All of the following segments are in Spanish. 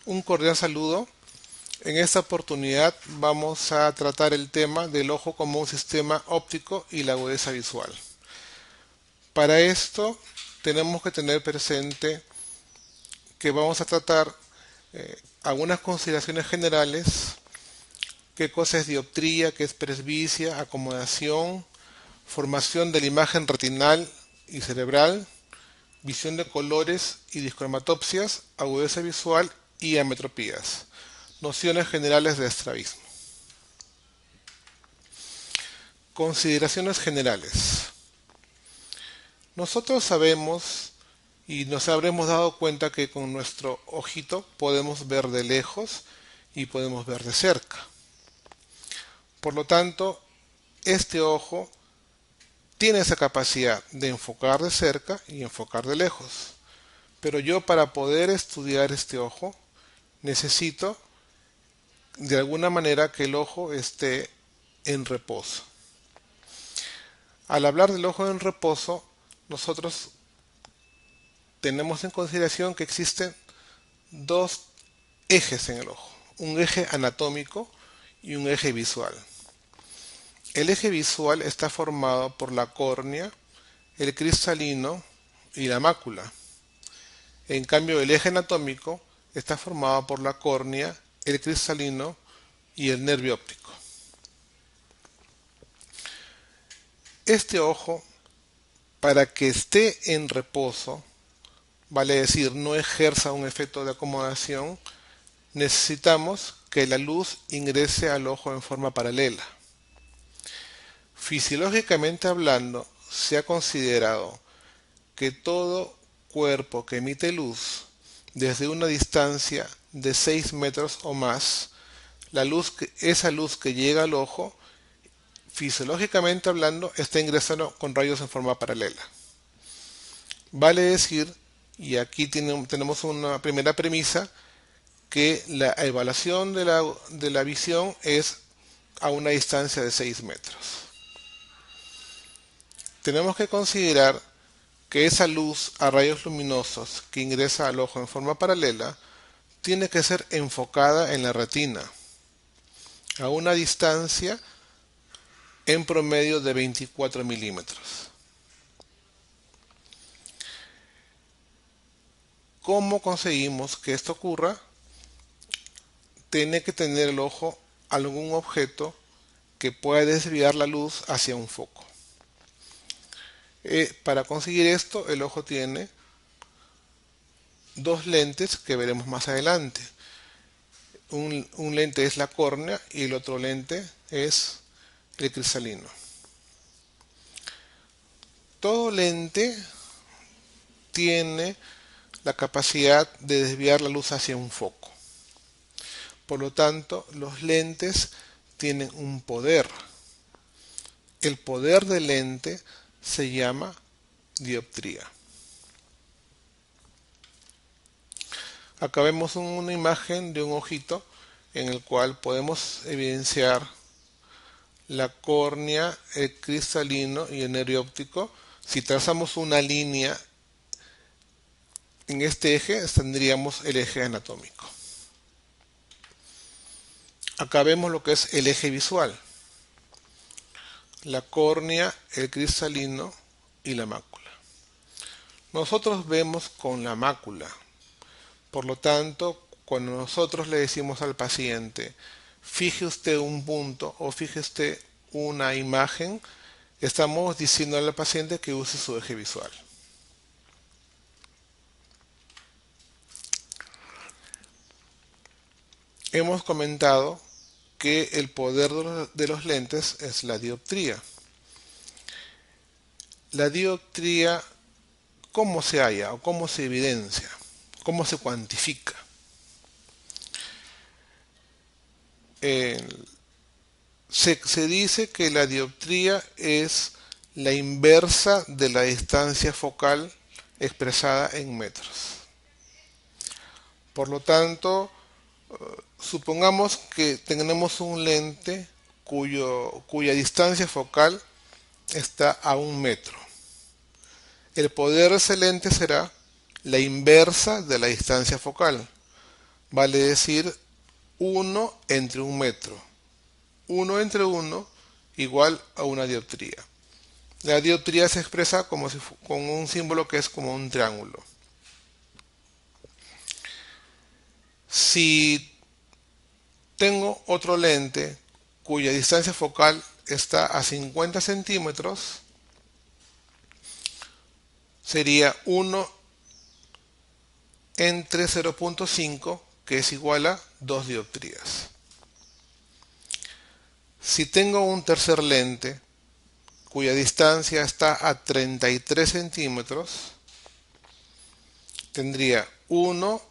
Un cordial saludo. En esta oportunidad vamos a tratar el tema del ojo como un sistema óptico y la agudeza visual. Para esto tenemos que tener presente que vamos a tratar algunas consideraciones generales, qué cosa es dioptría, qué es presbicia, acomodación, formación de la imagen retinal y cerebral, visión de colores y discromatopsias, agudeza visual y ametropías. Nociones generales de estrabismo. Consideraciones generales. Nosotros sabemos y nos habremos dado cuenta que con nuestro ojito podemos ver de lejos y podemos ver de cerca. Por lo tanto, este ojo tiene esa capacidad de enfocar de cerca y enfocar de lejos. Pero yo, para poder estudiar este ojo, necesito de alguna manera que el ojo esté en reposo. Al hablar del ojo en reposo, nosotros tenemos en consideración que existen dos ejes en el ojo, un eje anatómico y un eje visual. El eje visual está formado por la córnea, el cristalino y la mácula. En cambio, el eje anatómico está formado por la córnea, el cristalino y el nervio óptico. Este ojo, para que esté en reposo, vale decir, no ejerza un efecto de acomodación, necesitamos que la luz ingrese al ojo en forma paralela. Fisiológicamente hablando, se ha considerado que todo cuerpo que emite luz desde una distancia de 6 metros o más, esa luz que llega al ojo, fisiológicamente hablando, está ingresando con rayos en forma paralela. Vale decir, y aquí tenemos una primera premisa, que la evaluación de la visión es a una distancia de 6 metros. Tenemos que considerar que esa luz a rayos luminosos que ingresa al ojo en forma paralela tiene que ser enfocada en la retina a una distancia en promedio de 24 milímetros. ¿Cómo conseguimos que esto ocurra? Tiene que tener el ojo algún objeto que pueda desviar la luz hacia un foco. Para conseguir esto, el ojo tiene dos lentes que veremos más adelante. Un lente es la córnea y el otro lente es el cristalino. Todo lente tiene la capacidad de desviar la luz hacia un foco. Por lo tanto, los lentes tienen un poder. El poder del lente se llama dioptría. Acá vemos una imagen de un ojito en el cual podemos evidenciar la córnea, el cristalino y el nervio óptico. Si trazamos una línea en este eje, tendríamos el eje anatómico. Acá vemos lo que es el eje visual: la córnea, el cristalino y la mácula. Nosotros vemos con la mácula. Por lo tanto, cuando nosotros le decimos al paciente, fije usted un punto o fije usted una imagen, estamos diciendo al paciente que use su eje visual. Hemos comentado que el poder de los lentes es la dioptría. La dioptría, ¿cómo se halla o cómo se evidencia? ¿Cómo se cuantifica? Se dice que la dioptría es la inversa de la distancia focal expresada en metros. Por lo tanto, supongamos que tenemos un lente cuya distancia focal está a 1 metro. El poder de ese lente será la inversa de la distancia focal. vale decir 1 entre 1 metro. 1 entre 1 igual a una dioptría. La dioptría se expresa como con un símbolo que es como un triángulo. Si tengo otro lente cuya distancia focal está a 50 centímetros, sería 1 entre 0.5, que es igual a 2 dioptrías. Si tengo un tercer lente cuya distancia está a 33 centímetros, tendría 1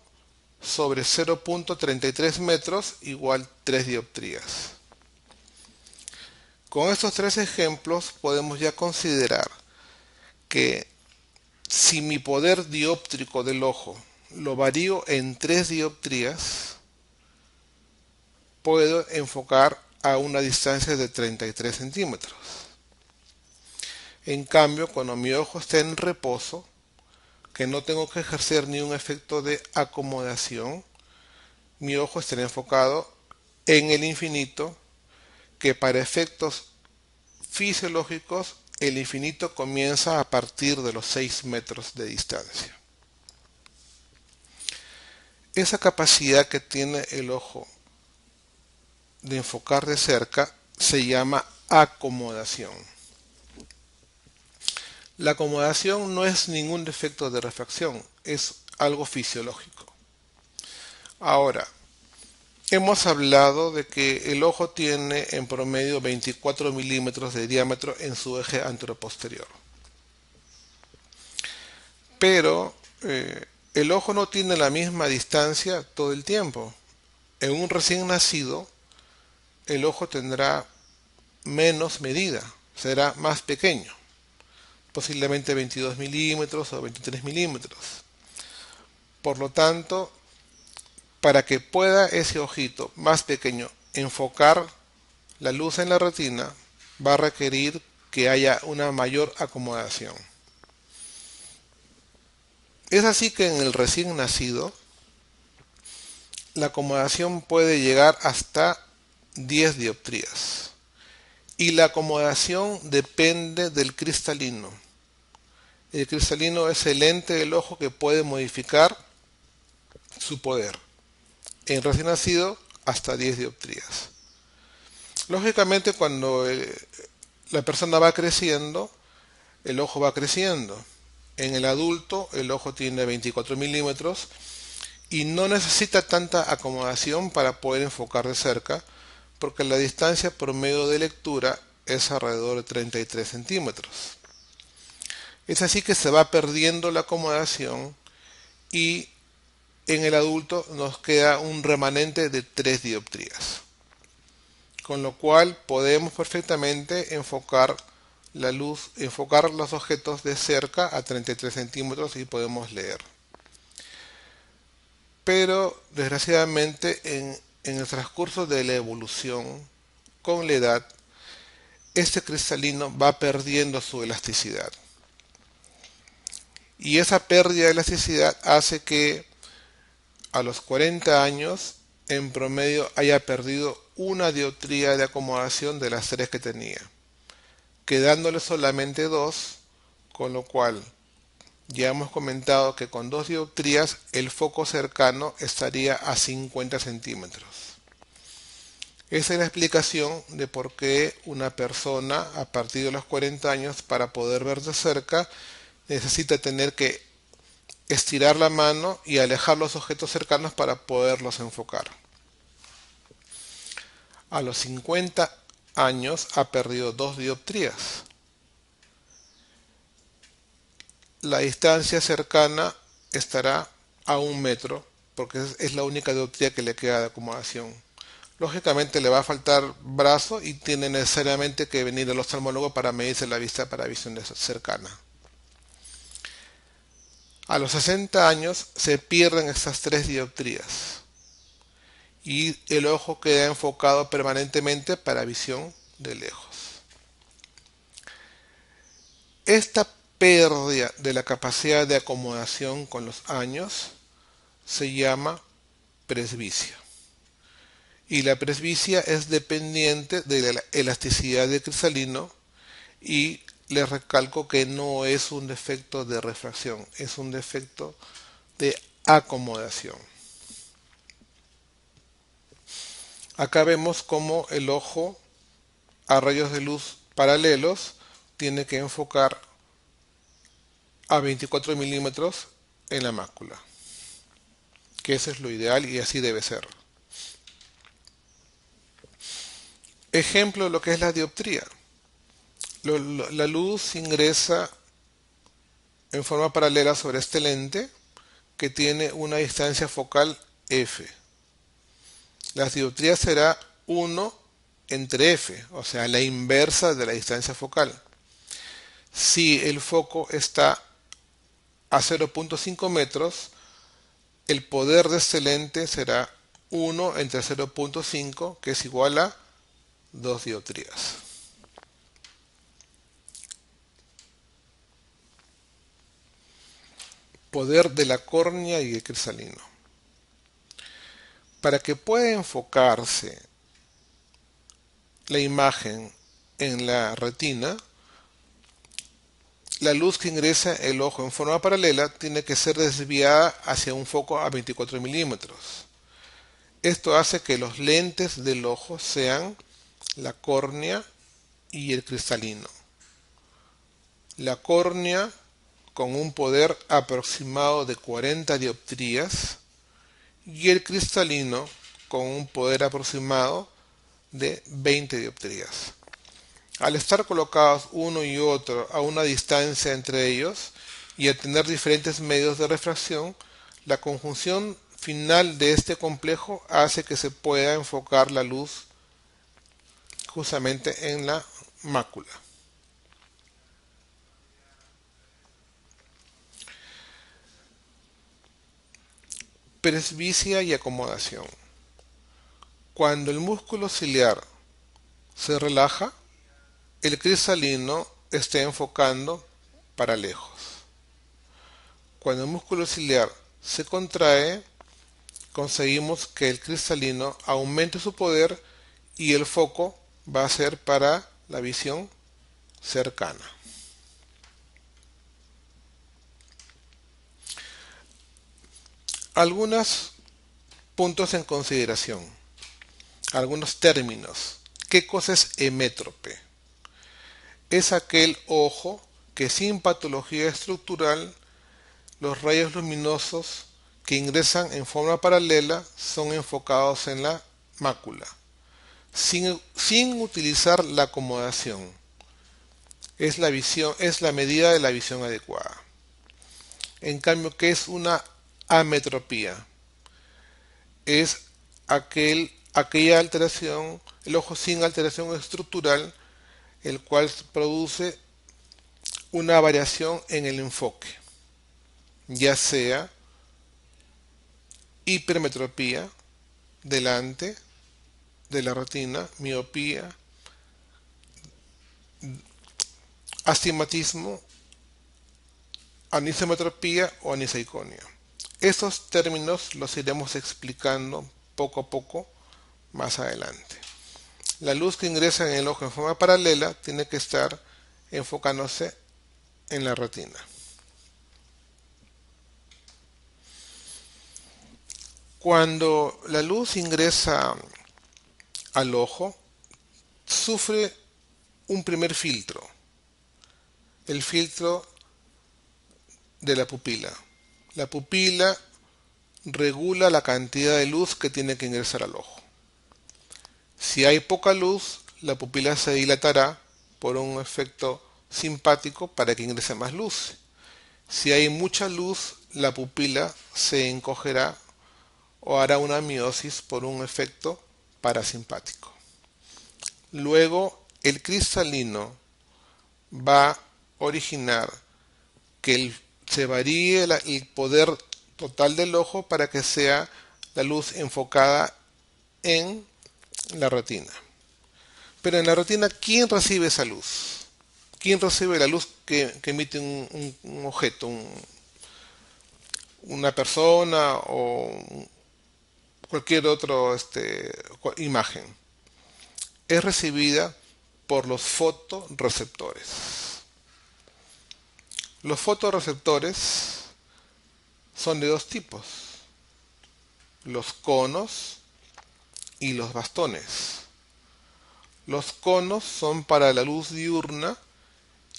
sobre 0.33 metros igual 3 dioptrías. Con estos tres ejemplos podemos ya considerar que si mi poder dióptrico del ojo lo varío en 3 dioptrías, puedo enfocar a una distancia de 33 centímetros. En cambio, cuando mi ojo está en reposo, que no tengo que ejercer ni un efecto de acomodación, mi ojo estará enfocado en el infinito, que para efectos fisiológicos el infinito comienza a partir de los 6 metros de distancia. Esa capacidad que tiene el ojo de enfocar de cerca se llama acomodación. La acomodación no es ningún defecto de refracción, es algo fisiológico. Ahora, hemos hablado de que el ojo tiene en promedio 24 milímetros de diámetro en su eje anteroposterior. Pero el ojo no tiene la misma distancia todo el tiempo. En un recién nacido, el ojo tendrá menos medida, será más pequeño, posiblemente 22 milímetros o 23 milímetros. Por lo tanto, para que pueda ese ojito más pequeño enfocar la luz en la retina, va a requerir que haya una mayor acomodación. Es así que en el recién nacido, la acomodación puede llegar hasta 10 dioptrías. Y la acomodación depende del cristalino. El cristalino es el lente del ojo que puede modificar su poder. En recién nacido, hasta 10 dioptrías. Lógicamente, cuando la persona va creciendo, el ojo va creciendo. En el adulto, el ojo tiene 24 milímetros y no necesita tanta acomodación para poder enfocar de cerca, porque la distancia promedio de lectura es alrededor de 33 centímetros. Es así que se va perdiendo la acomodación y en el adulto nos queda un remanente de 3 dioptrías. Con lo cual podemos perfectamente enfocar la luz, enfocar los objetos de cerca a 33 centímetros y podemos leer. Pero desgraciadamente en el transcurso de la evolución, con la edad, este cristalino va perdiendo su elasticidad. Y esa pérdida de elasticidad hace que a los 40 años, en promedio, haya perdido una dioptría de acomodación de las 3 que tenía, quedándole solamente 2, con lo cual ya hemos comentado que con 2 dioptrías el foco cercano estaría a 50 centímetros. Esa es la explicación de por qué una persona a partir de los 40 años, para poder ver de cerca, necesita tener que estirar la mano y alejar los objetos cercanos para poderlos enfocar. A los 50 años ha perdido 2 dioptrías. La distancia cercana estará a 1 metro, porque es la única dioptría que le queda de acomodación. Lógicamente le va a faltar brazo y tiene necesariamente que venir el oftalmólogo para medirse la vista para visión cercana. A los 60 años se pierden estas 3 dioptrías y el ojo queda enfocado permanentemente para visión de lejos. Esta pérdida de la capacidad de acomodación con los años se llama presbicia. Y la presbicia es dependiente de la elasticidad del cristalino, y les recalco que no es un defecto de refracción, es un defecto de acomodación. Acá vemos cómo el ojo a rayos de luz paralelos tiene que enfocar a 24 milímetros en la mácula, que eso es lo ideal y así debe ser. Ejemplo de lo que es la dioptría. La luz ingresa en forma paralela sobre este lente que tiene una distancia focal f. La dioptría será 1 entre f, o sea, la inversa de la distancia focal. Si el foco está a 0.5 metros, el poder de este lente será 1 entre 0.5, que es igual a 2 dioptrías. Poder de la córnea y el cristalino. Para que pueda enfocarse la imagen en la retina, la luz que ingresa el ojo en forma paralela tiene que ser desviada hacia un foco a 24 milímetros. Esto hace que los lentes del ojo sean la córnea y el cristalino. La córnea con un poder aproximado de 40 dioptrías y el cristalino con un poder aproximado de 20 dioptrías. Al estar colocados uno y otro a una distancia entre ellos y a tener diferentes medios de refracción, la conjunción final de este complejo hace que se pueda enfocar la luz justamente en la mácula. Presbicia y acomodación. Cuando el músculo ciliar se relaja, el cristalino está enfocando para lejos. Cuando el músculo ciliar se contrae, conseguimos que el cristalino aumente su poder y el foco va a ser para la visión cercana. Algunos puntos en consideración, algunos términos. ¿Qué cosa es hemétrope? Es aquel ojo que sin patología estructural, los rayos luminosos que ingresan en forma paralela son enfocados en la mácula, sin utilizar la acomodación. Es la medida de la visión adecuada. En cambio, ¿qué es una ametropía? Es aquella alteración, el ojo sin alteración estructural, el cual produce una variación en el enfoque, ya sea hipermetropía delante de la retina, miopía, astigmatismo, anisometropía o aniseiconia. Estos términos los iremos explicando poco a poco más adelante. La luz que ingresa en el ojo en forma paralela tiene que estar enfocándose en la retina. Cuando la luz ingresa al ojo, sufre un primer filtro, el filtro de la pupila. La pupila regula la cantidad de luz que tiene que ingresar al ojo. Si hay poca luz, la pupila se dilatará por un efecto simpático para que ingrese más luz. Si hay mucha luz, la pupila se encogerá o hará una miosis por un efecto parasimpático. Luego, el cristalino va a originar que se varíe el poder total del ojo para que sea la luz enfocada en la retina. Pero en la retina, ¿quién recibe esa luz? ¿Quién recibe la luz que emite un objeto, una persona o cualquier otra imagen. Es recibida por los fotorreceptores. Los fotorreceptores son de dos tipos: los conos y los bastones. Los conos son para la luz diurna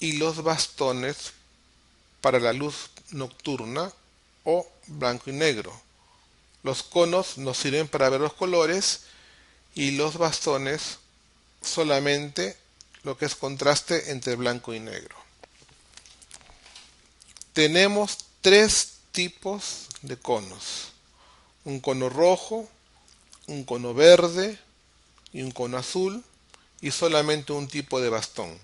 y los bastones para la luz nocturna o blanco y negro. Los conos nos sirven para ver los colores y los bastones solamente lo que es contraste entre blanco y negro. Tenemos tres tipos de conos: un cono rojo, un cono verde y un cono azul, y solamente un tipo de bastón.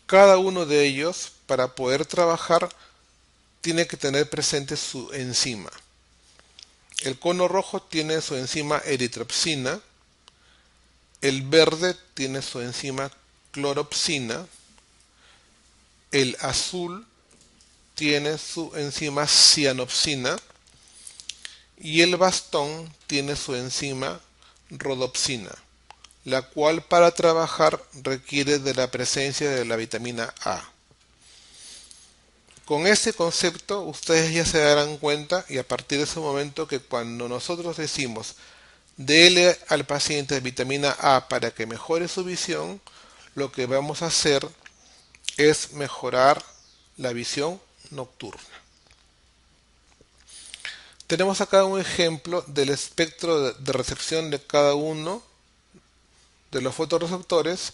Cada uno de ellos, para poder trabajar, tiene que tener presente su enzima. El cono rojo tiene su enzima eritropsina, el verde tiene su enzima cloropsina, el azul tiene su enzima cianopsina y el bastón tiene su enzima rodopsina, la cual para trabajar requiere de la presencia de la vitamina A. Con este concepto ustedes ya se darán cuenta, y a partir de ese momento, que cuando nosotros decimos dele al paciente vitamina A para que mejore su visión, lo que vamos a hacer es mejorar la visión nocturna. Tenemos acá un ejemplo del espectro de recepción de cada uno de los fotorreceptores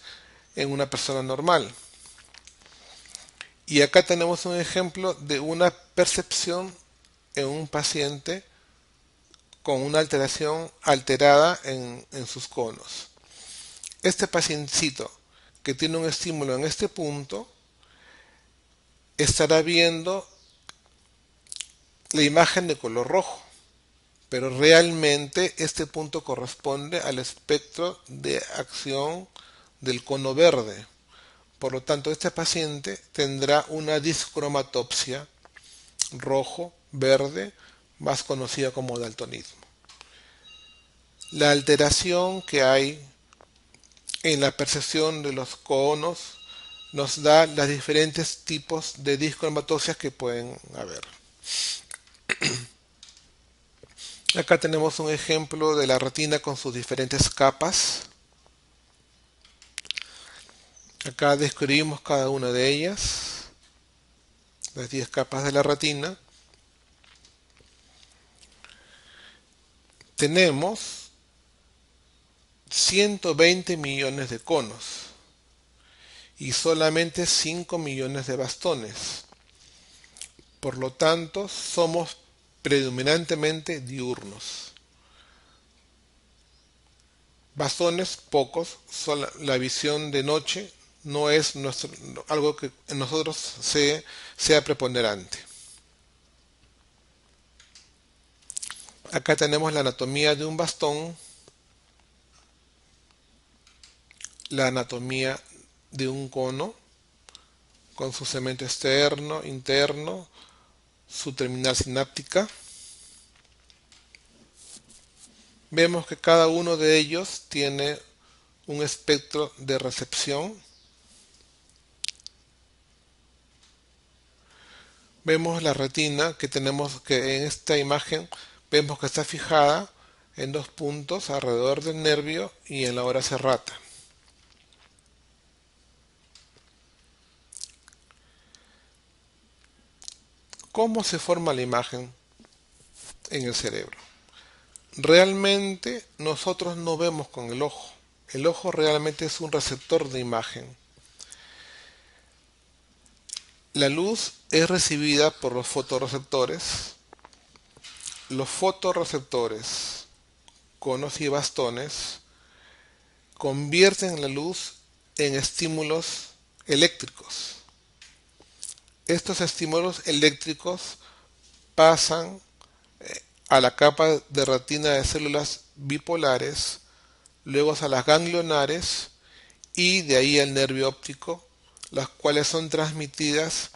en una persona normal. Y acá tenemos un ejemplo de una percepción en un paciente con una alteración alterada en sus conos. Este pacientito que tiene un estímulo en este punto estará viendo la imagen de color rojo, pero realmente este punto corresponde al espectro de acción del cono verde. Por lo tanto, este paciente tendrá una discromatopsia rojo-verde, más conocida como daltonismo. La alteración que hay en la percepción de los conos nos da los diferentes tipos de discromatopsias que pueden haber. Acá tenemos un ejemplo de la retina con sus diferentes capas. Acá describimos cada una de ellas, las 10 capas de la retina. Tenemos 120 millones de conos y solamente 5 millones de bastones. Por lo tanto, somos predominantemente diurnos. Bastones pocos, la visión de noche no es algo que en nosotros sea preponderante. Acá tenemos la anatomía de un bastón, la anatomía de un cono con su segmento externo, interno, su terminal sináptica. Vemos que cada uno de ellos tiene un espectro de recepción. Vemos la retina que tenemos, que en esta imagen vemos que está fijada en dos puntos alrededor del nervio y en la hora serrata. ¿Cómo se forma la imagen en el cerebro? Realmente nosotros no vemos con el ojo. El ojo realmente es un receptor de imagen. La luz es recibida por los fotorreceptores. Los fotorreceptores, conos y bastones, convierten la luz en estímulos eléctricos. Estos estímulos eléctricos pasan a la capa de retina de células bipolares, luego a las ganglionares y de ahí al nervio óptico, las cuales son transmitidas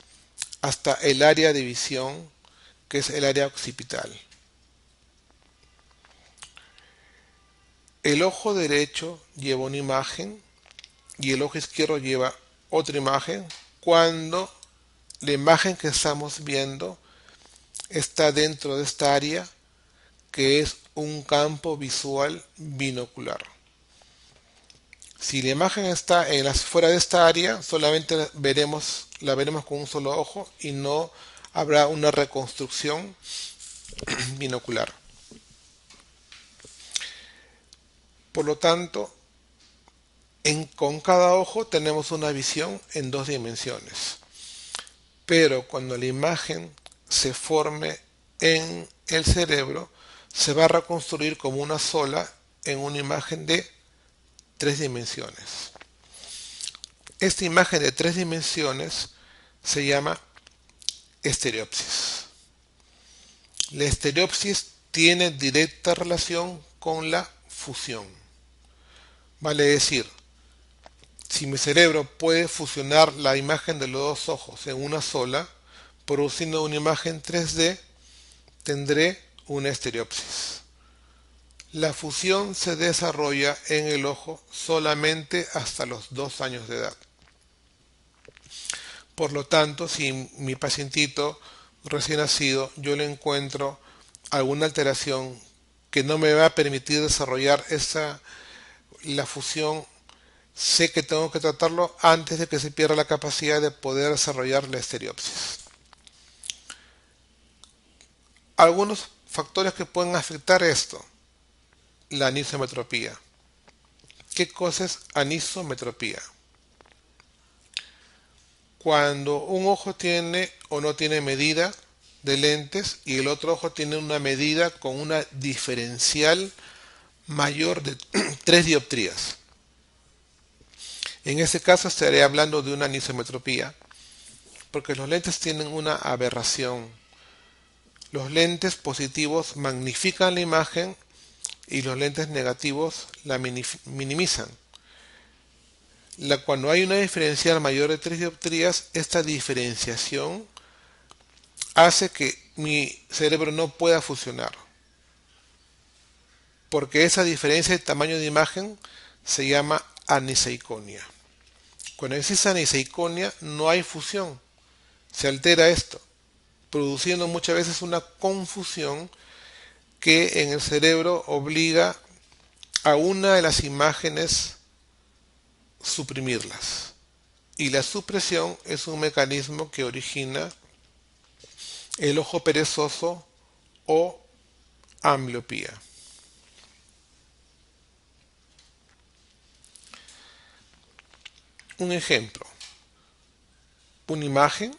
hasta el área de visión, que es el área occipital. el ojo derecho lleva una imagen y el ojo izquierdo lleva otra imagen cuando la imagen que estamos viendo está dentro de esta área que es un campo visual binocular. Si la imagen está fuera de esta área, solamente la veremos con un solo ojo y no habrá una reconstrucción binocular. Por lo tanto, con cada ojo tenemos una visión en dos dimensiones. Pero cuando la imagen se forme en el cerebro, se va a reconstruir como una sola en una imagen de tres dimensiones. Esta imagen de tres dimensiones se llama estereopsis. La estereopsis tiene directa relación con la fusión. Vale decir, si mi cerebro puede fusionar la imagen de los dos ojos en una sola, produciendo una imagen 3D, tendré una estereopsis. La fusión se desarrolla en el ojo solamente hasta los 2 años de edad. Por lo tanto, si mi pacientito recién nacido yo le encuentro alguna alteración que no me va a permitir desarrollar la fusión, sé que tengo que tratarlo antes de que se pierda la capacidad de poder desarrollar la estereopsis. Algunos factores que pueden afectar esto: la anisometropía. ¿Qué cosa es anisometropía? Cuando un ojo tiene o no tiene medida de lentes y el otro ojo tiene una medida con una diferencial mayor de 3 dioptrías. En este caso estaré hablando de una anisometropía, porque los lentes tienen una aberración. Los lentes positivos magnifican la imagen y los lentes negativos la minimizan. Cuando hay una diferencial mayor de 3 dioptrías, esta diferenciación hace que mi cerebro no pueda fusionar, porque esa diferencia de tamaño de imagen se llama aniseiconia. Cuando existe aniseiconia no hay fusión, se altera esto, produciendo muchas veces una confusión que en el cerebro obliga a una de las imágenes suprimirlas. Y la supresión es un mecanismo que origina el ojo perezoso o ambliopía. Un ejemplo: una imagen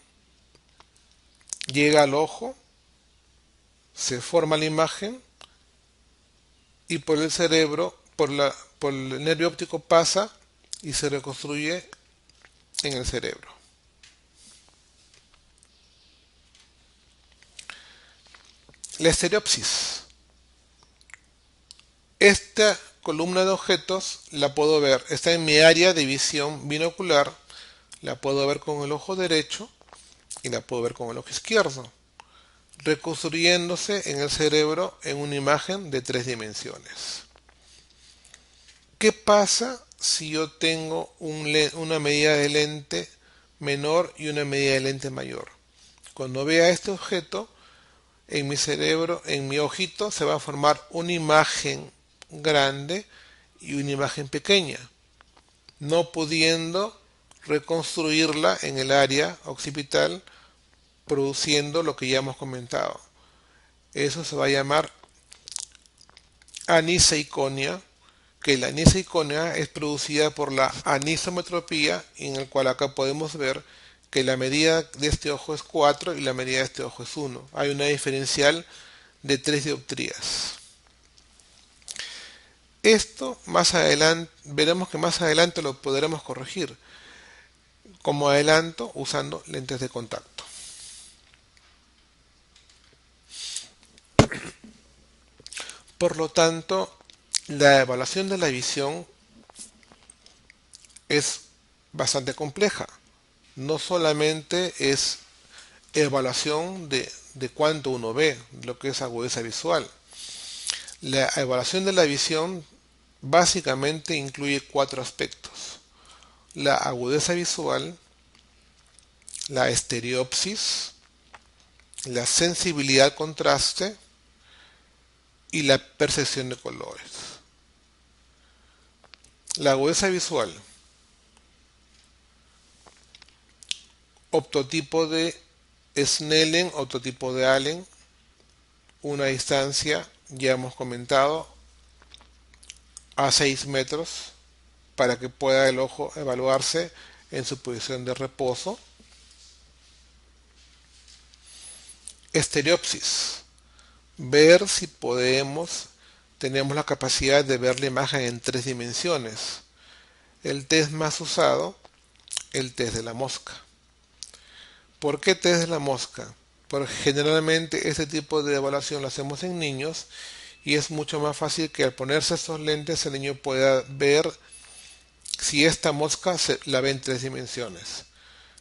llega al ojo, se forma la imagen y por el cerebro, por el nervio óptico pasa y se reconstruye en el cerebro. La estereopsis. Esta columna de objetos la puedo ver, está en mi área de visión binocular, la puedo ver con el ojo derecho y la puedo ver con el ojo izquierdo, reconstruyéndose en el cerebro en una imagen de 3 dimensiones. ¿Qué pasa si yo tengo una medida de lente menor y una medida de lente mayor? Cuando vea este objeto, en mi cerebro, en mi ojito, se va a formar una imagen grande y una imagen pequeña, no pudiendo reconstruirla en el área occipital, produciendo lo que ya hemos comentado. Eso se va a llamar aniseiconia, que la aniseiconia es producida por la anisometropía, en el cual acá podemos ver que la medida de este ojo es 4 y la medida de este ojo es 1. Hay una diferencial de 3 dioptrías. Esto más adelante, veremos que más adelante lo podremos corregir, como adelanto, usando lentes de contacto. Por lo tanto, la evaluación de la visión es bastante compleja. No solamente es evaluación de cuánto uno ve, lo que es agudeza visual. La evaluación de la visión básicamente incluye cuatro aspectos: la agudeza visual, la estereopsis, la sensibilidad al contraste y la percepción de colores. La agudeza visual, optotipo de Snellen, optotipo de Allen, una distancia, ya hemos comentado, a 6 metros para que pueda el ojo evaluarse en su posición de reposo. Estereopsis, ver si tenemos la capacidad de ver la imagen en tres dimensiones. El test más usado, el test de la mosca. ¿Por qué test de la mosca? Porque generalmente este tipo de evaluación lo hacemos en niños y es mucho más fácil que al ponerse estos lentes el niño pueda ver si esta mosca la ve en tres dimensiones.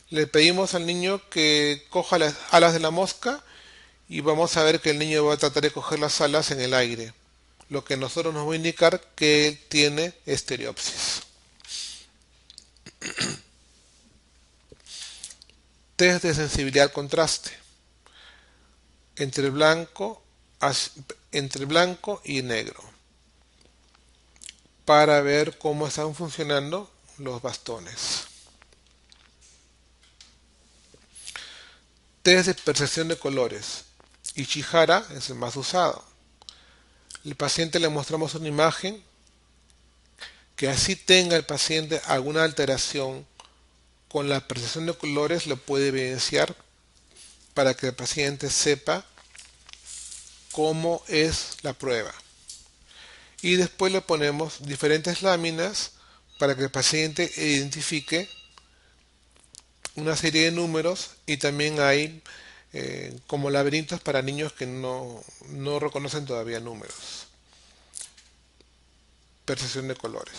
Le pedimos al niño que coja las alas de la mosca y vamos a ver que el niño va a tratar de coger las alas en el aire, lo que a nosotros nos va a indicar que él tiene estereopsis. Test de sensibilidad al contraste entre blanco, entre blanco y negro para ver cómo están funcionando los bastones. Test de percepción de colores. Ishihara es el más usado. El paciente le mostramos una imagen que así tenga el paciente alguna alteración con la percepción de colores, lo puede evidenciar para que el paciente sepa cómo es la prueba. Y después le ponemos diferentes láminas para que el paciente identifique una serie de números, y también hay como laberintos para niños que no reconocen todavía números. Percepción de colores.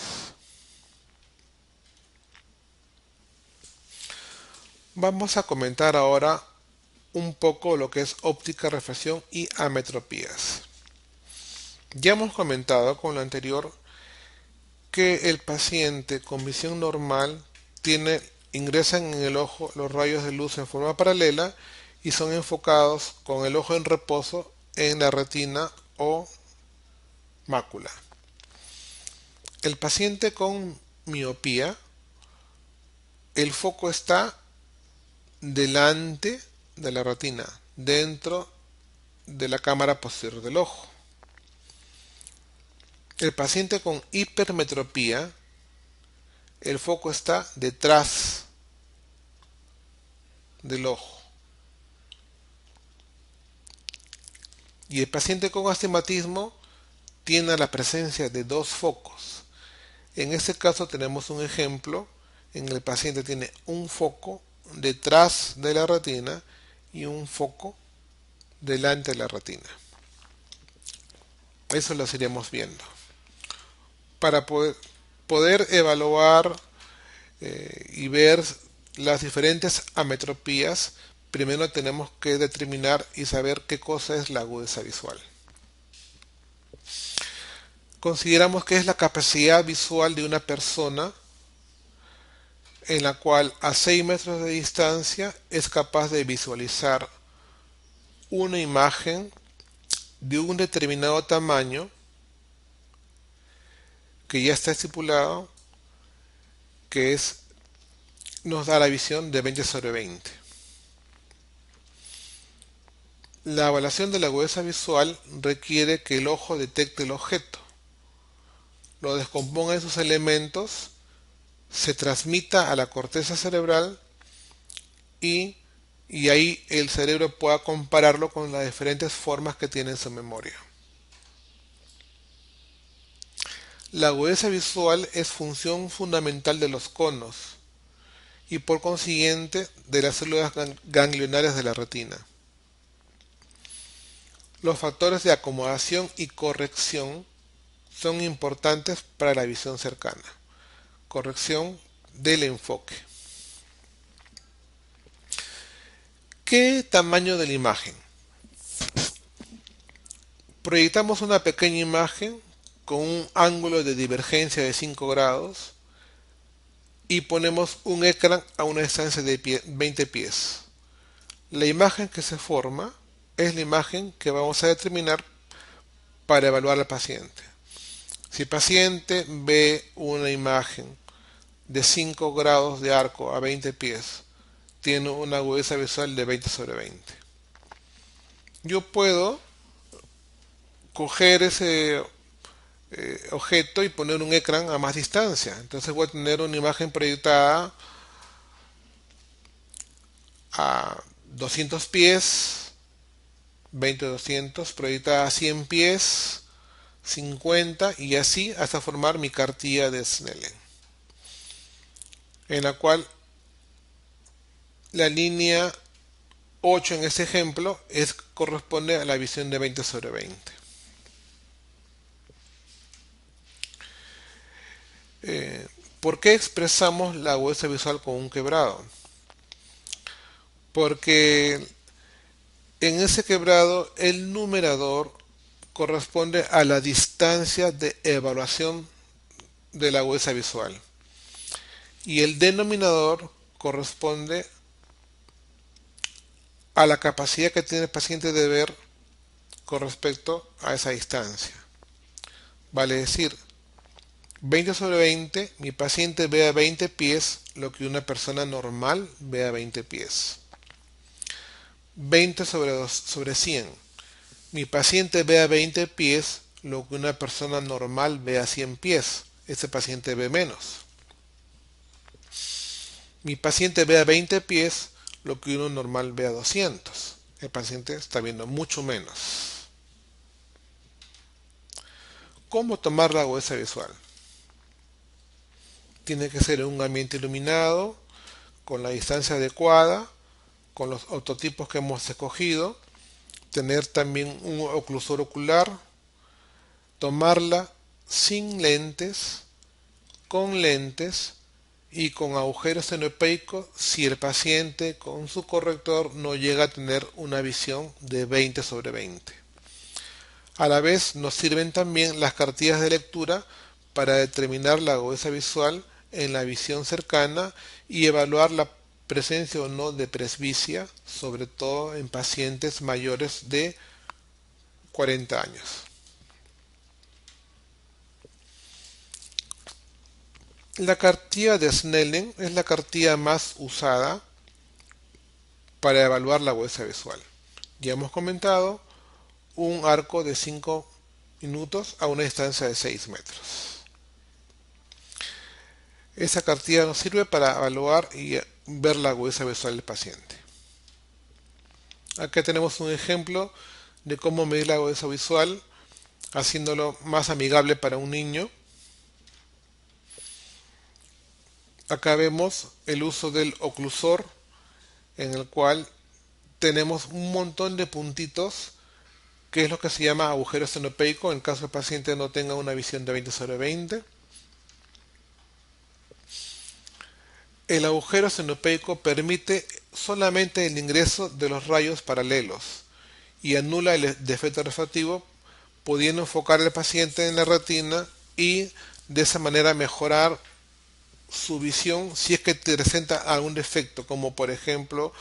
Vamos a comentar ahora un poco lo que es óptica, refracción y ametropías. Ya hemos comentado con lo anterior que el paciente con visión normal ingresan en el ojo los rayos de luz en forma paralela y son enfocados con el ojo en reposo en la retina o mácula. El paciente con miopía, el foco está delante de la retina, dentro de la cámara posterior del ojo. El paciente con hipermetropía, el foco está detrás del ojo. Y el paciente con astigmatismo tiene la presencia de dos focos. En este caso tenemos un ejemplo en el paciente tiene un foco detrás de la retina y un foco delante de la retina. Eso lo iremos viendo. Para poder evaluar y ver las diferentes ametropías, primero tenemos que determinar y saber qué cosa es la agudeza visual. Consideramos que es la capacidad visual de una persona en la cual a 6 metros de distancia es capaz de visualizar una imagen de un determinado tamaño que ya está estipulado, que nos da la visión de 20/20. La evaluación de la agudeza visual requiere que el ojo detecte el objeto, lo descomponga en sus elementos, se transmita a la corteza cerebral y ahí el cerebro pueda compararlo con las diferentes formas que tiene en su memoria. La agudeza visual es función fundamental de los conos y por consiguiente de las células ganglionarias de la retina. Los factores de acomodación y corrección son importantes para la visión cercana. Corrección del enfoque. ¿Qué tamaño de la imagen? Proyectamos una pequeña imagen con un ángulo de divergencia de 5 grados y ponemos un ecran a una distancia de 20 pies. La imagen que se forma es la imagen que vamos a determinar para evaluar al paciente. Si el paciente ve una imagen de 5 grados de arco a 20 pies, tiene una agudeza visual de 20 sobre 20. Yo puedo coger ese objeto y poner un ecran a más distancia. Entonces voy a tener una imagen proyectada a 200 pies, 20-200, proyectada a 100 pies, 50 y así hasta formar mi cartilla de Snellen, en la cual la línea 8 en este ejemplo corresponde a la visión de 20 sobre 20. ¿Por qué expresamos la agudeza visual con un quebrado? Porque en ese quebrado el numerador corresponde a la distancia de evaluación de la agudeza visual y el denominador corresponde a la capacidad que tiene el paciente de ver con respecto a esa distancia. Vale decir, 20 sobre 20, mi paciente ve a 20 pies lo que una persona normal ve a 20 pies. 20 sobre 100, mi paciente ve a 20 pies lo que una persona normal ve a 100 pies. Ese paciente ve menos. Mi paciente ve a 20 pies lo que uno normal ve a 200. El paciente está viendo mucho menos. ¿Cómo tomar la agudeza visual? Tiene que ser en un ambiente iluminado, con la distancia adecuada, con los autotipos que hemos escogido, tener también un oclusor ocular, tomarla sin lentes, con lentes y con agujeros esfenopeicos si el paciente con su corrector no llega a tener una visión de 20 sobre 20. A la vez nos sirven también las cartillas de lectura para determinar la agudeza visual en la visión cercana y evaluar la presencia o no de presbicia, sobre todo en pacientes mayores de 40 años. La cartilla de Snellen es la cartilla más usada para evaluar la agudeza visual. Ya hemos comentado un arco de 5 minutos a una distancia de 6 metros. Esa cartilla nos sirve para evaluar y ver la agudeza visual del paciente. Acá tenemos un ejemplo de cómo medir la agudeza visual haciéndolo más amigable para un niño. Acá vemos el uso del oclusor, en el cual tenemos un montón de puntitos, que es lo que se llama agujero esfenopeico en caso el paciente no tenga una visión de 20 sobre 20. El agujero esfenopeico permite solamente el ingreso de los rayos paralelos y anula el defecto refractivo, pudiendo enfocar al paciente en la retina y de esa manera mejorar su visión si es que presenta algún defecto, como por ejemplo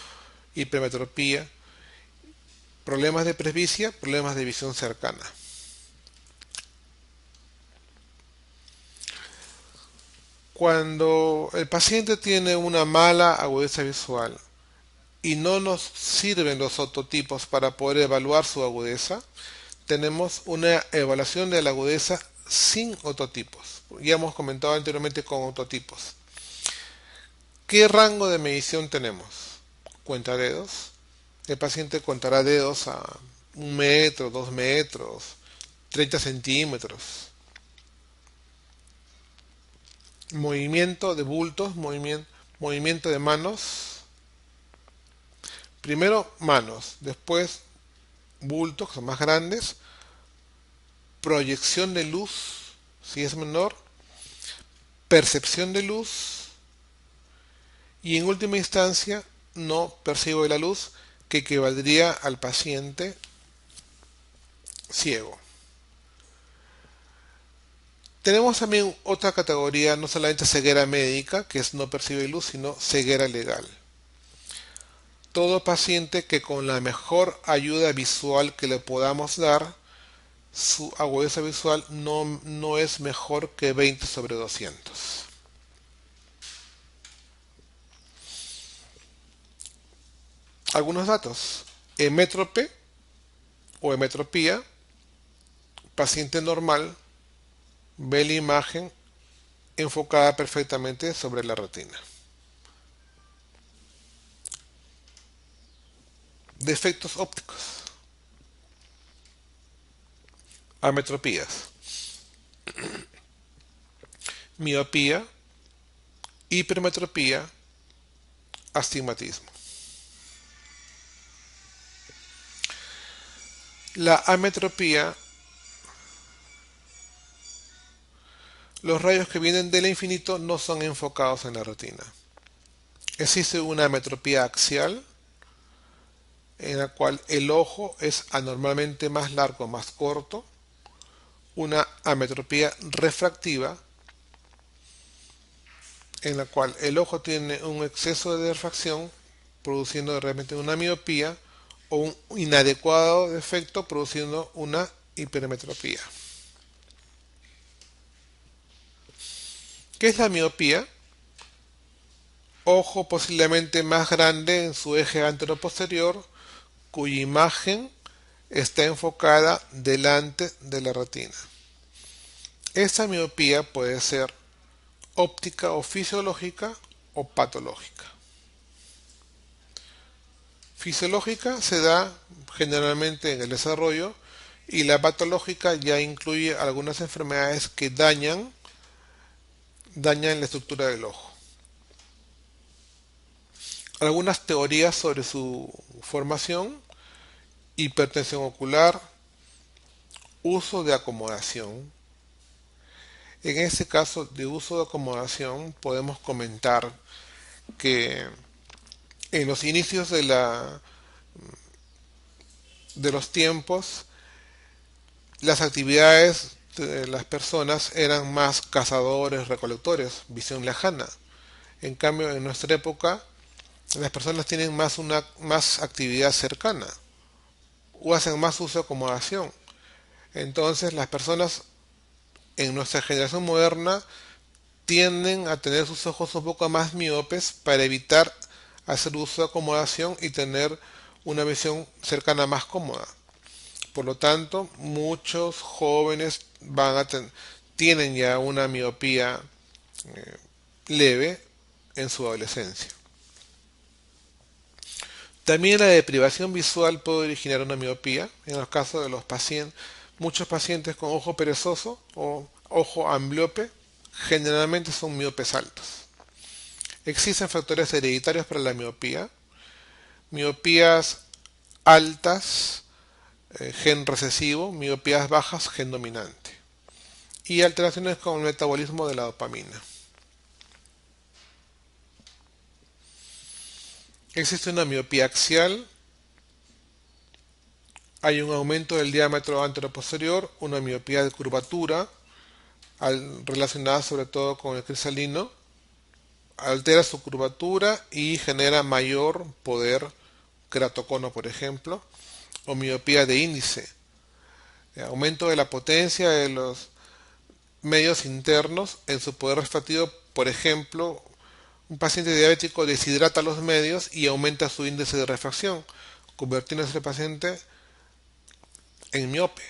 hipermetropía, problemas de presbicia, problemas de visión cercana. Cuando el paciente tiene una mala agudeza visual y no nos sirven los autotipos para poder evaluar su agudeza, tenemos una evaluación de la agudeza sin autotipos. Ya hemos comentado anteriormente con autotipos. ¿Qué rango de medición tenemos? Cuenta dedos. El paciente contará dedos a 1 metro, 2 metros, 30 centímetros. Movimiento de bultos, movimiento de manos. Primero manos, después bultos, que son más grandes. Proyección de luz, si es menor. Percepción de luz. Y en última instancia, no percibo de la luz, que equivaldría al paciente ciego. Tenemos también otra categoría, no solamente ceguera médica, que es no percibe luz, sino ceguera legal. Todo paciente que con la mejor ayuda visual que le podamos dar, su agudeza visual no es mejor que 20/200. Algunos datos. Hemétrope o hemetropía, paciente normal, ve la imagen enfocada perfectamente sobre la retina. Defectos ópticos. Ametropías. Miopía, hipermetropía, astigmatismo. La ametropía, los rayos que vienen del infinito no son enfocados en la retina. Existe una ametropía axial, en la cual el ojo es anormalmente más largo, más corto. Una ametropía refractiva, en la cual el ojo tiene un exceso de refracción, produciendo realmente una miopía, o un inadecuado defecto, produciendo una hipermetropía. ¿Qué es la miopía? Ojo posiblemente más grande en su eje anteroposterior, cuya imagen está enfocada delante de la retina. Esta miopía puede ser óptica o fisiológica o patológica. Fisiológica se da generalmente en el desarrollo y la patológica ya incluye algunas enfermedades que dañan la estructura del ojo. Algunas teorías sobre su formación: hipertensión ocular, uso de acomodación. En este caso de uso de acomodación podemos comentar que en los inicios de los tiempos, las actividades de las personas eran más cazadores, recolectores, visión lejana. En cambio, en nuestra época, las personas tienen más actividad cercana o hacen más uso de acomodación. Entonces, las personas en nuestra generación moderna tienden a tener sus ojos un poco más miopes para evitar hacer uso de acomodación y tener una visión cercana más cómoda. Por lo tanto, muchos jóvenes tienen ya una miopía leve en su adolescencia. También la deprivación visual puede originar una miopía. En los casos de muchos pacientes con ojo perezoso o ojo ambliope generalmente son miopes altos. Existen factores hereditarios para la miopía. Miopías altas, gen recesivo; miopías bajas, gen dominante. Y alteraciones con el metabolismo de la dopamina. Existe una miopía axial. Hay un aumento del diámetro anteroposterior, una miopía de curvatura, relacionada sobre todo con el cristalino. Altera su curvatura y genera mayor poder queratocono, por ejemplo, o miopía de índice. Aumento de la potencia de los medios internos en su poder refractivo. Por ejemplo, un paciente diabético deshidrata los medios y aumenta su índice de refracción, convirtiendo a ese paciente en miope.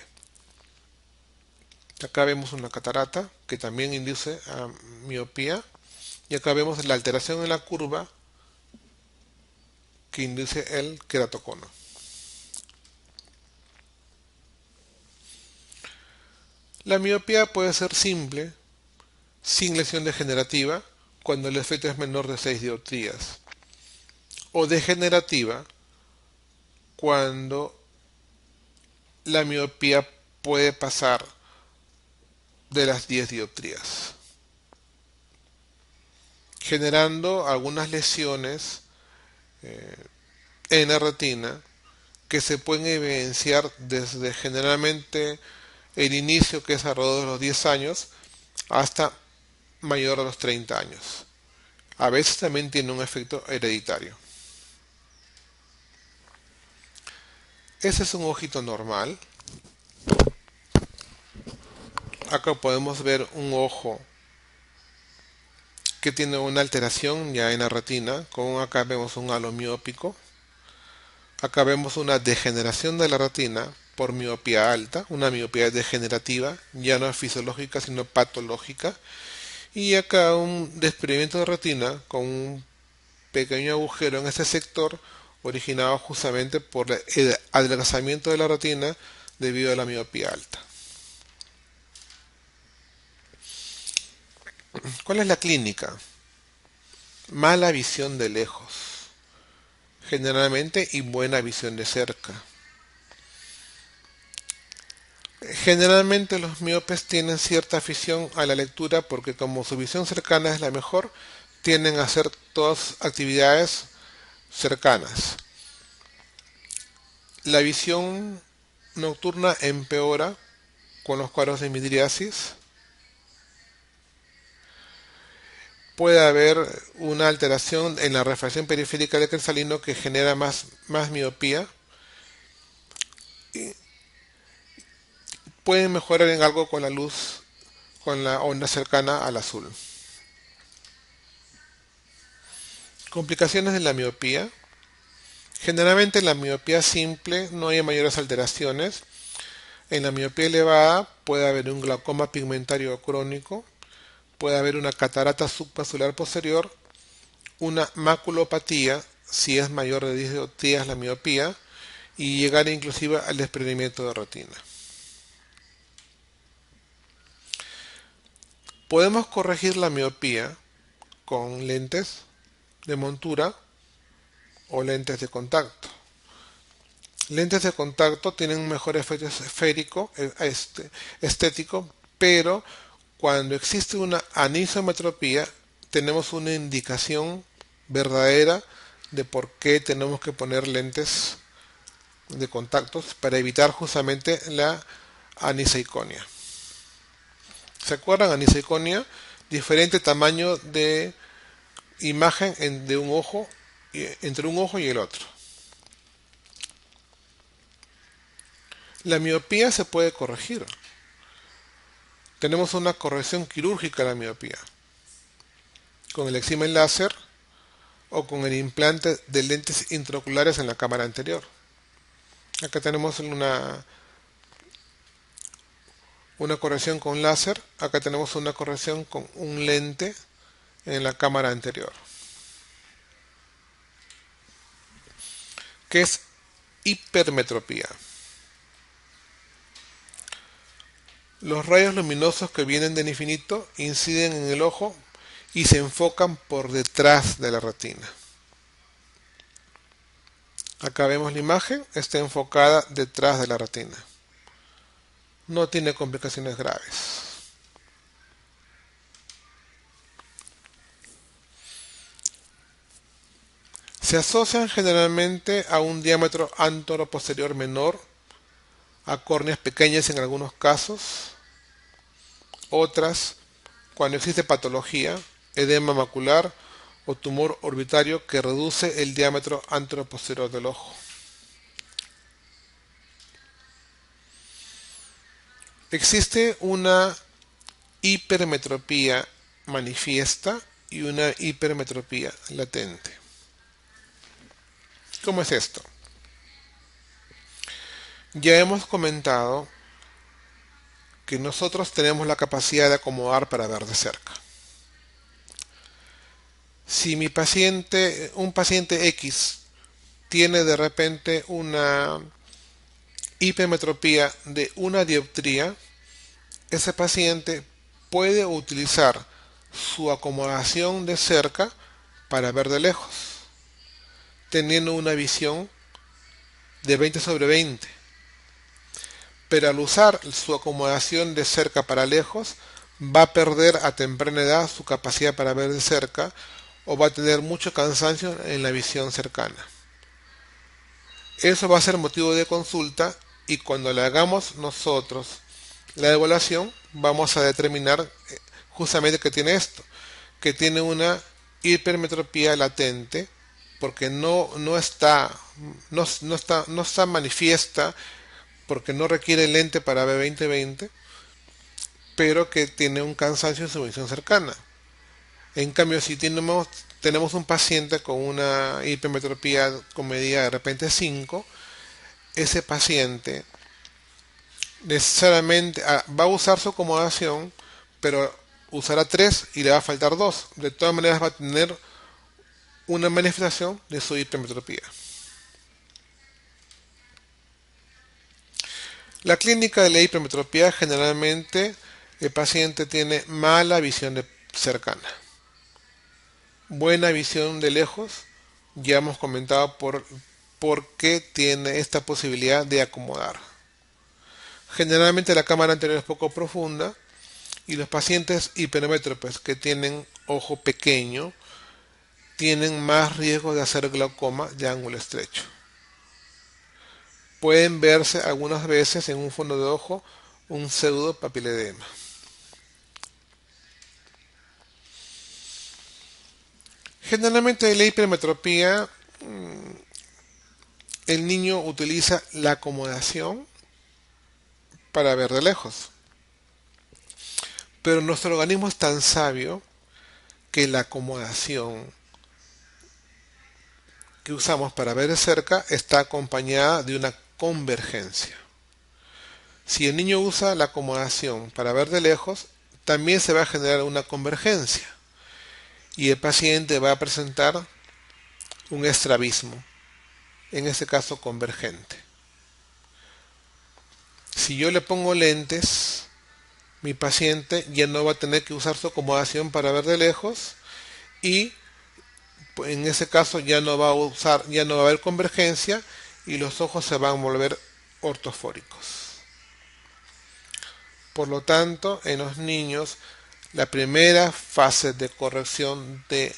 Acá vemos una catarata que también induce a miopía, y acá vemos la alteración en la curva que induce el queratocono. La miopía puede ser simple, sin lesión degenerativa, cuando el efecto es menor de 6 dioptrías, o degenerativa, cuando la miopía puede pasar de las 10 dioptrías, generando algunas lesiones en la retina que se pueden evidenciar desde generalmente el inicio, que es alrededor de los 10 años, hasta mayor a los 30 años. A veces también tiene un efecto hereditario. Ese es un ojito normal. Acá podemos ver un ojo que tiene una alteración ya en la retina. Como acá vemos un halo miópico. Acá vemos una degeneración de la retina por miopía alta, una miopía degenerativa, ya no fisiológica sino patológica. Y acá un desprendimiento de retina con un pequeño agujero en este sector originado justamente por el adelgazamiento de la retina debido a la miopía alta. ¿Cuál es la clínica? Mala visión de lejos, generalmente, y buena visión de cerca. Generalmente los miopes tienen cierta afición a la lectura porque como su visión cercana es la mejor, tienden a hacer todas actividades cercanas. La visión nocturna empeora con los cuadros de midriasis. Puede haber una alteración en la refracción periférica del cristalino que genera más miopía. Y pueden mejorar en algo con la luz, con la onda cercana al azul. Complicaciones de la miopía. Generalmente en la miopía simple no hay mayores alteraciones. En la miopía elevada puede haber un glaucoma pigmentario crónico, puede haber una catarata subvacular posterior, una maculopatía si es mayor de 10 dioptrías la miopía y llegar inclusive al desprendimiento de retina. Podemos corregir la miopía con lentes de montura o lentes de contacto. Lentes de contacto tienen un mejor efecto esférico, estético, pero cuando existe una anisometropía tenemos una indicación verdadera de por qué tenemos que poner lentes de contactos para evitar justamente la aniseiconia. ¿Se acuerdan? Aniseiconia, diferente tamaño de imagen de un ojo, entre un ojo y el otro. La miopía se puede corregir. Tenemos una corrección quirúrgica de la miopía con el examen láser o con el implante de lentes intraoculares en la cámara anterior. Acá tenemos una corrección con láser, acá tenemos una corrección con un lente en la cámara anterior. ¿Qué es hipermetropía? Los rayos luminosos que vienen del infinito inciden en el ojo y se enfocan por detrás de la retina. Acá vemos la imagen, está enfocada detrás de la retina. No tiene complicaciones graves. Se asocian generalmente a un diámetro antero-posterior menor, a córneas pequeñas en algunos casos, otras cuando existe patología, edema macular o tumor orbitario que reduce el diámetro antero-posterior del ojo. Existe una hipermetropía manifiesta y una hipermetropía latente. ¿Cómo es esto? Ya hemos comentado que nosotros tenemos la capacidad de acomodar para ver de cerca. Si un paciente X tiene de repente una hipermetropía de una dioptría, ese paciente puede utilizar su acomodación de cerca para ver de lejos, teniendo una visión de 20/20. Pero al usar su acomodación de cerca para lejos, va a perder a temprana edad su capacidad para ver de cerca o va a tener mucho cansancio en la visión cercana. Eso va a ser motivo de consulta y cuando le hagamos nosotros la evaluación vamos a determinar justamente que tiene esto, que tiene una hipermetropía latente, porque no está manifiesta, porque no requiere lente para ver 20/20, pero que tiene un cansancio en su visión cercana. En cambio, si tenemos un paciente con una hipermetropía con medida de repente 5, ese paciente necesariamente va a usar su acomodación, pero usará 3 y le va a faltar 2. De todas maneras va a tener una manifestación de su hipermetropía. La clínica de la hipermetropía, generalmente el paciente tiene mala visión cercana, buena visión de lejos. Ya hemos comentado por qué tiene esta posibilidad de acomodar. Generalmente la cámara anterior es poco profunda y los pacientes hipermétropes que tienen ojo pequeño tienen más riesgo de hacer glaucoma de ángulo estrecho. Pueden verse algunas veces en un fondo de ojo un pseudo papiledema. Generalmente en la hipermetropía el niño utiliza la acomodación para ver de lejos. Pero nuestro organismo es tan sabio que la acomodación que usamos para ver de cerca está acompañada de una convergencia. Si el niño usa la acomodación para ver de lejos, también se va a generar una convergencia y el paciente va a presentar un estrabismo, en este caso convergente. Si yo le pongo lentes, mi paciente ya no va a tener que usar su acomodación para ver de lejos y en ese caso ya no va a haber convergencia y los ojos se van a volver ortofóricos. Por lo tanto, en los niños, la primera fase de corrección de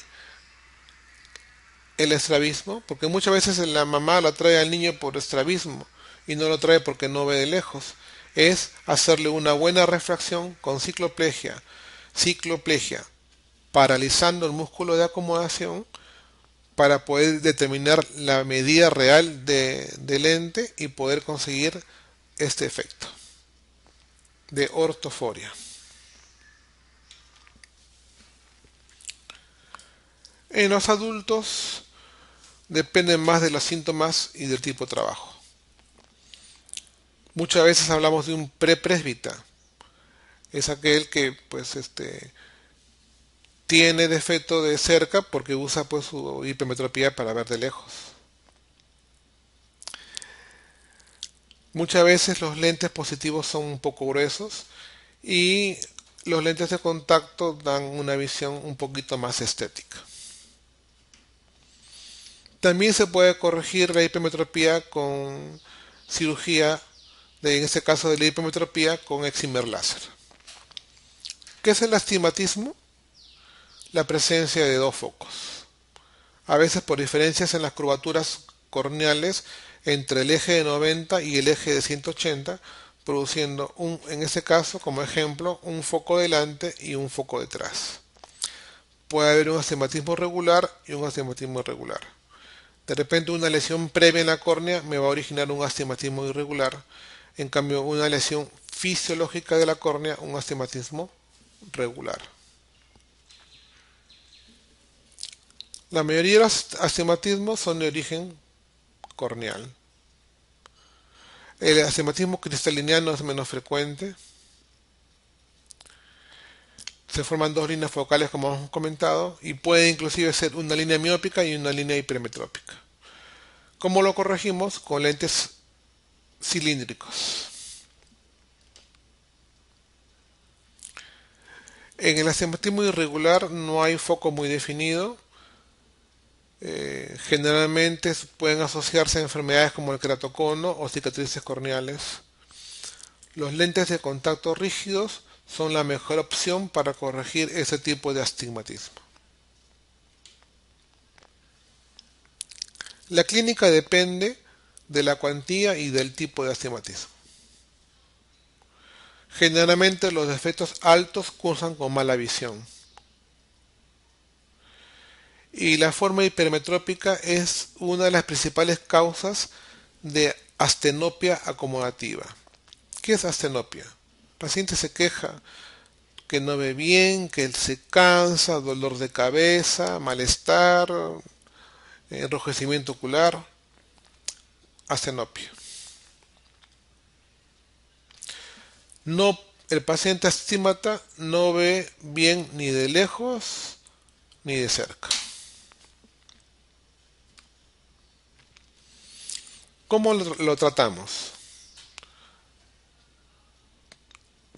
el estrabismo, porque muchas veces la mamá lo trae al niño por estrabismo y no lo trae porque no ve de lejos, es hacerle una buena refracción con cicloplegia, paralizando el músculo de acomodación para poder determinar la medida real de lente y poder conseguir este efecto de ortoforia. En los adultos depende más de los síntomas y del tipo de trabajo. Muchas veces hablamos de un prepresbita. Es aquel que tiene defecto de cerca porque usa su hipermetropía para ver de lejos. Muchas veces los lentes positivos son un poco gruesos y los lentes de contacto dan una visión un poquito más estética. También se puede corregir la hipermetropía con cirugía, en este caso de la hipermetropía con excimer láser. ¿Qué es el astigmatismo? La presencia de dos focos. A veces por diferencias en las curvaturas corneales entre el eje de 90 y el eje de 180, produciendo en este caso, como ejemplo, un foco delante y un foco detrás. Puede haber un astigmatismo regular y un astigmatismo irregular. De repente una lesión previa en la córnea me va a originar un astigmatismo irregular. En cambio, una lesión fisiológica de la córnea, un astigmatismo regular. La mayoría de los astigmatismos son de origen corneal. El astigmatismo cristaliniano es menos frecuente. Se forman dos líneas focales como hemos comentado y puede inclusive ser una línea miópica y una línea hipermetrópica. ¿Cómo lo corregimos? Con lentes cilíndricos. En el astigmatismo irregular no hay foco muy definido. Generalmente pueden asociarse a enfermedades como el keratocono o cicatrices corneales. Los lentes de contacto rígidos son la mejor opción para corregir ese tipo de astigmatismo. La clínica depende de la cuantía y del tipo de astigmatismo. Generalmente los defectos altos cursan con mala visión. Y la forma hipermetrópica es una de las principales causas de astenopia acomodativa. ¿Qué es astenopia? El paciente se queja que no ve bien, que él se cansa, dolor de cabeza, malestar, enrojecimiento ocular, astenopia. No, el paciente astímata no ve bien ni de lejos ni de cerca. ¿Cómo lo tratamos?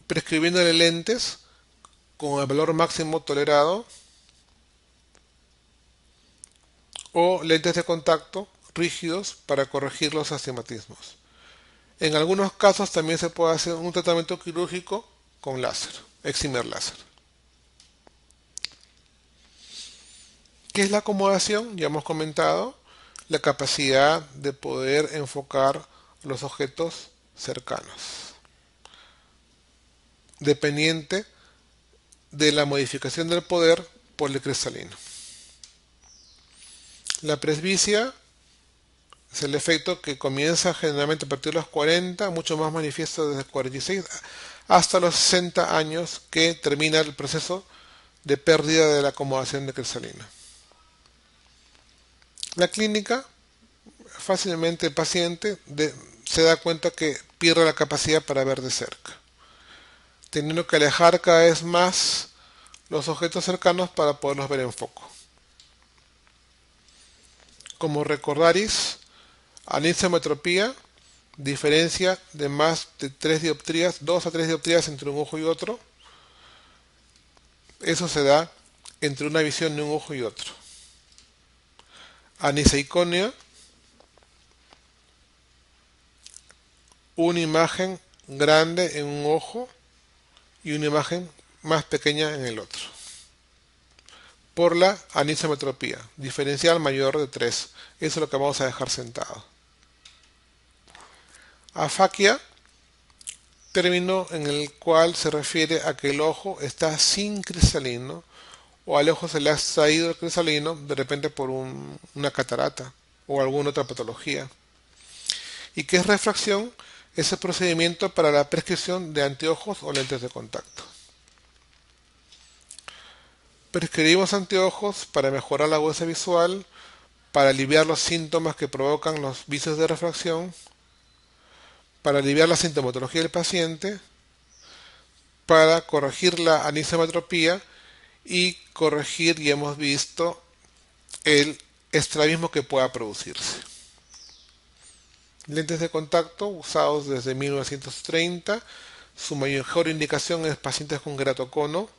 Prescribiéndole lentes con el valor máximo tolerado o lentes de contacto rígidos para corregir los astigmatismos. En algunos casos también se puede hacer un tratamiento quirúrgico con láser, excimer láser. ¿Qué es la acomodación? Ya hemos comentado la capacidad de poder enfocar los objetos cercanos, dependiente de la modificación del poder por el cristalino. La presbicia es el efecto que comienza generalmente a partir de los 40, mucho más manifiesto desde 46 hasta los 60 años, que termina el proceso de pérdida de la acomodación de cristalino. La clínica, fácilmente el paciente se da cuenta que pierde la capacidad para ver de cerca, teniendo que alejar cada vez más los objetos cercanos para poderlos ver en foco. Como recordaris, anisometropía, diferencia de más de 3 dioptrías, 2 a 3 dioptrías entre un ojo y otro. Eso se da entre una visión de un ojo y otro. Aniseiconia, una imagen grande en un ojo y una imagen más pequeña en el otro. Por la anisometropía, diferencial mayor de 3. Eso es lo que vamos a dejar sentado. Afaquia, término en el cual se refiere a que el ojo está sin cristalino o al ojo se le ha extraído el cristalino de repente por una catarata o alguna otra patología. ¿Y qué es refracción? Es el procedimiento para la prescripción de anteojos o lentes de contacto. Prescribimos anteojos para mejorar la agudeza visual, para aliviar los síntomas que provocan los vicios de refracción, para aliviar la sintomatología del paciente, para corregir la anisometropía y corregir, y hemos visto, el estrabismo que pueda producirse. Lentes de contacto usados desde 1930, su mejor indicación es pacientes con queratocono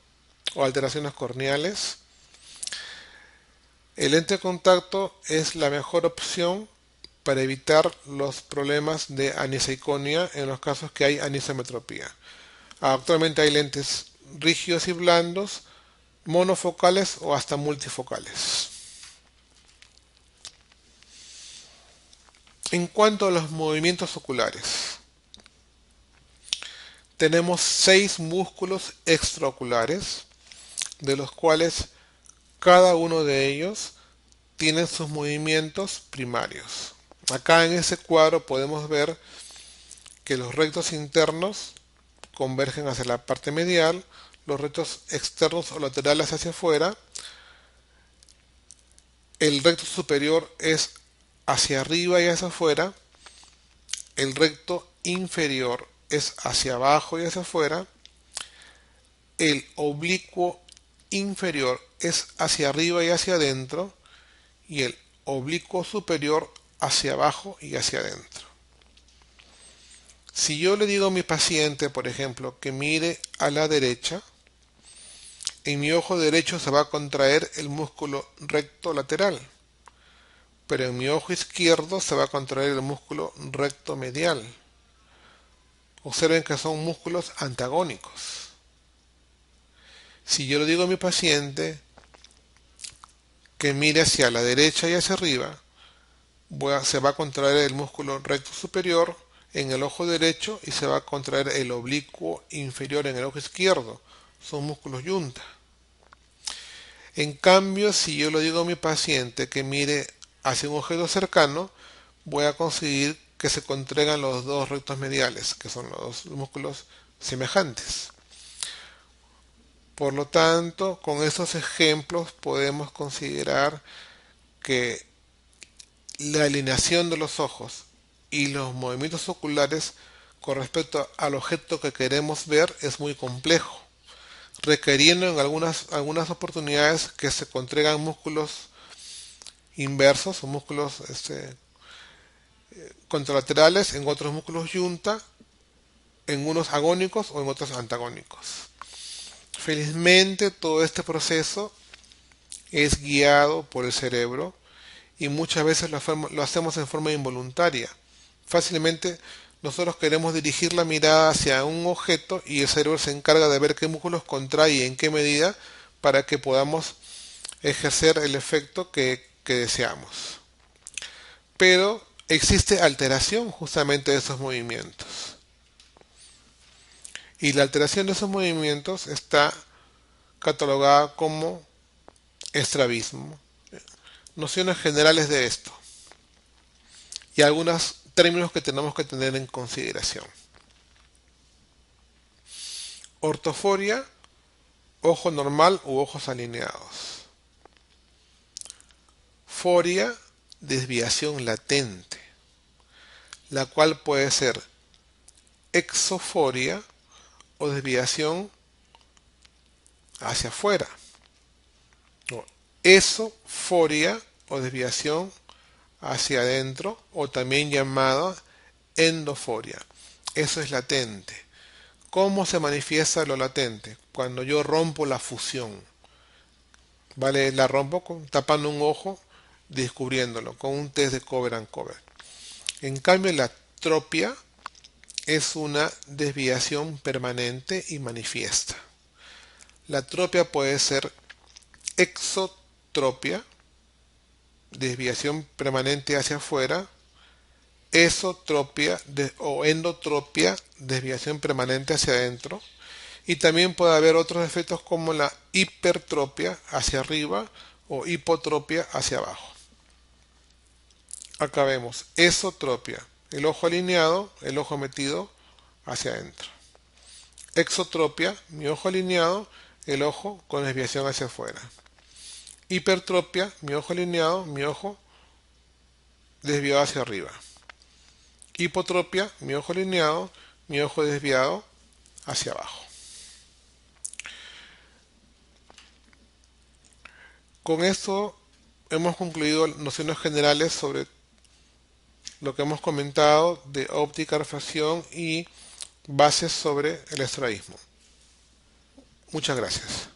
o alteraciones corneales. El lente de contacto es la mejor opción para evitar los problemas de aniseiconia en los casos que hay anisometropía. Actualmente hay lentes rígidos y blandos, monofocales o hasta multifocales. En cuanto a los movimientos oculares, tenemos 6 músculos extraoculares, de los cuales cada uno de ellos tiene sus movimientos primarios. Acá en ese cuadro podemos ver que los rectos internos convergen hacia la parte medial, los rectos externos o laterales hacia afuera, el recto superior es hacia arriba y hacia afuera, el recto inferior es hacia abajo y hacia afuera, el oblicuo inferior es hacia arriba y hacia adentro, y el oblicuo superior hacia abajo y hacia adentro. Si yo le digo a mi paciente, por ejemplo, que mire a la derecha, en mi ojo derecho se va a contraer el músculo recto lateral, pero en mi ojo izquierdo se va a contraer el músculo recto medial. Observen que son músculos antagónicos. Si yo le digo a mi paciente que mire hacia la derecha y hacia arriba, se va a contraer el músculo recto superior, en el ojo derecho y se va a contraer el oblicuo inferior en el ojo izquierdo. Son músculos yunta. En cambio, si yo le digo a mi paciente que mire hacia un objeto cercano, voy a conseguir que se contraigan los dos rectos mediales, que son los músculos semejantes. Por lo tanto, con estos ejemplos podemos considerar que la alineación de los ojos y los movimientos oculares con respecto al objeto que queremos ver es muy complejo, requiriendo en algunas oportunidades que se contraigan músculos inversos o músculos contralaterales, en otros músculos yunta, en unos agónicos o en otros antagónicos. Felizmente todo este proceso es guiado por el cerebro y muchas veces lo hacemos en forma involuntaria. Fácilmente nosotros queremos dirigir la mirada hacia un objeto y el cerebro se encarga de ver qué músculos contrae y en qué medida para que podamos ejercer el efecto que deseamos. Pero existe alteración justamente de esos movimientos. Y la alteración de esos movimientos está catalogada como estrabismo. Nociones generales de esto y algunos términos que tenemos que tener en consideración. Ortoforia, ojo normal u ojos alineados. Foria, desviación latente, la cual puede ser exoforia o desviación hacia afuera. O esoforia o desviación hacia adentro, o también llamada endoforia. Eso es latente. ¿Cómo se manifiesta lo latente? Cuando yo rompo la fusión. ¿Vale? La rompo tapando un ojo, descubriéndolo, con un test de cover and cover. En cambio, la tropia es una desviación permanente y manifiesta. La tropia puede ser exotropia, desviación permanente hacia afuera, esotropia o endotropia, desviación permanente hacia adentro, y también puede haber otros efectos como la hipertropia hacia arriba o hipotropia hacia abajo. Acá vemos esotropia, el ojo alineado, el ojo metido hacia adentro. Exotropia, mi ojo alineado, el ojo con desviación hacia afuera. Hipertropia, mi ojo alineado, mi ojo desviado hacia arriba. Hipotropia, mi ojo alineado, mi ojo desviado hacia abajo. Con esto hemos concluido nociones generales sobre lo que hemos comentado de óptica, refracción y bases sobre el estrabismo. Muchas gracias.